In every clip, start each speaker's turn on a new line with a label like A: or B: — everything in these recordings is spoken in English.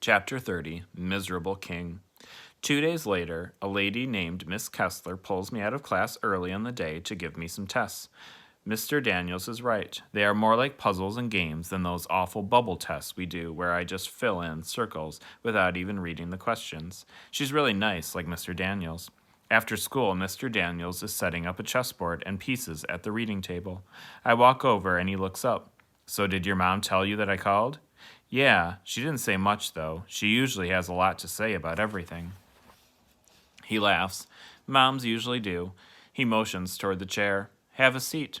A: Chapter 30, Miserable King. 2 days later, a lady named Miss Kessler pulls me out of class early in the day to give me some tests. Mr. Daniels is right. They are more like puzzles and games than those awful bubble tests we do where I just fill in circles without even reading the questions. She's really nice, like Mr. Daniels. After school, Mr. Daniels is setting up a chessboard and pieces at the reading table. I walk over and he looks up. So did your mom tell you that I called? Yeah, she didn't say much though. She usually has a lot to say about everything. He laughs. Moms usually do. He motions toward the chair. Have a seat.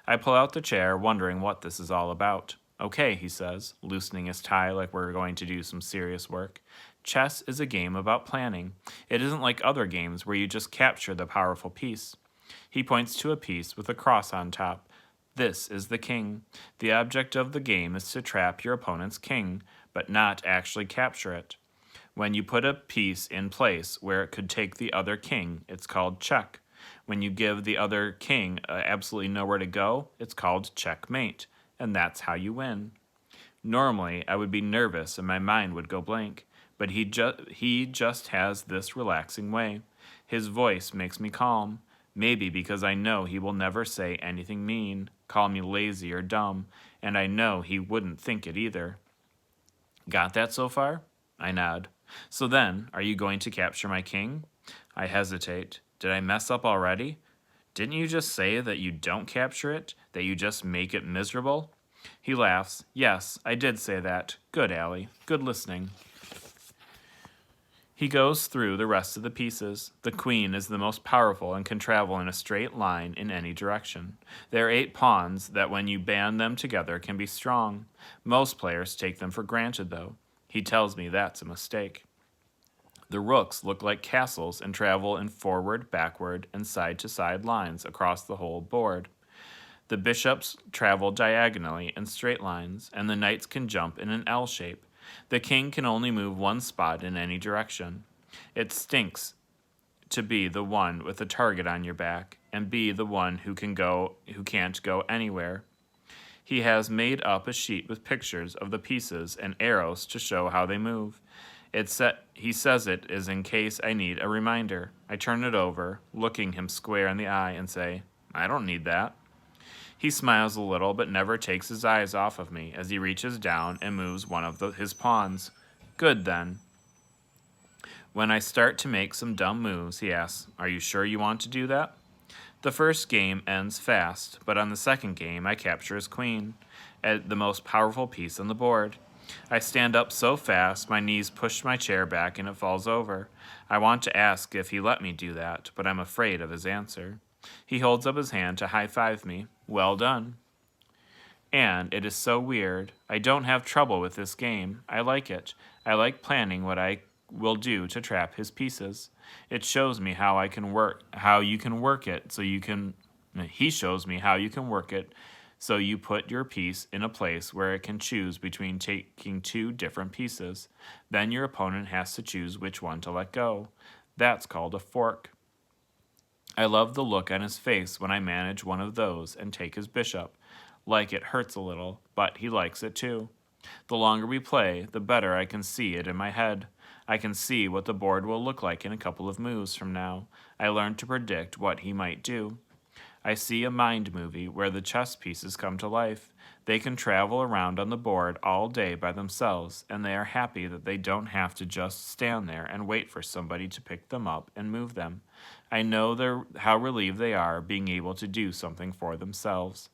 A: I pull out the chair, wondering what this is all about. Okay, he says, loosening his tie like we're going to do some serious work. Chess is a game about planning. It isn't like other games where you just capture the powerful piece. He points to a piece with a cross on top. This is the king. The object of the game is to trap your opponent's king, but not actually capture it. When you put a piece in place where it could take the other king, it's called check. When you give the other king absolutely nowhere to go, it's called checkmate, and that's how you win. Normally, I would be nervous and my mind would go blank, but he just has this relaxing way. His voice makes me calm. Maybe because I know he will never say anything mean, call me lazy or dumb, and I know he wouldn't think it either. Got that so far? I nod. So then, are you going to capture my king? I hesitate. Did I mess up already? Didn't you just say that you don't capture it, that you just make it miserable? He laughs. Yes, I did say that. Good, Allie. Good listening. He goes through the rest of the pieces. The queen is the most powerful and can travel in a straight line in any direction. There are 8 pawns that when you band them together can be strong. Most players take them for granted, though. He tells me that's a mistake. The rooks look like castles and travel in forward, backward, and side-to-side lines across the whole board. The bishops travel diagonally in straight lines, and the knights can jump in an L shape. The king can only move one spot in any direction. It stinks to be the one with a target on your back and be the one who can't go anywhere. He has made up a sheet with pictures of the pieces and arrows to show how they move. He says it is in case I need a reminder. I turn it over, looking him square in the eye, and say, I don't need that. He smiles a little, but never takes his eyes off of me as he reaches down and moves one of his pawns. Good, then. When I start to make some dumb moves, he asks, Are you sure you want to do that? The first game ends fast, but on the second game, I capture his queen, the most powerful piece on the board. I stand up so fast, my knees push my chair back and it falls over. I want to ask if he let me do that, but I'm afraid of his answer. He holds up his hand to high-five me. Well done. And it is so weird. I don't have trouble with this game. I like it. I like planning what I will do to trap his pieces. It shows me how you can work it so you can... He shows me how you can work it so you put your piece in a place where it can choose between taking 2 different pieces. Then your opponent has to choose which one to let go. That's called a fork. I love the look on his face when I manage one of those and take his bishop. Like it hurts a little, but he likes it too. The longer we play, the better I can see it in my head. I can see what the board will look like in a couple of moves from now. I learn to predict what he might do. I see a mind movie where the chess pieces come to life. They can travel around on the board all day by themselves, and they are happy that they don't have to just stand there and wait for somebody to pick them up and move them. I know how relieved they are being able to do something for themselves.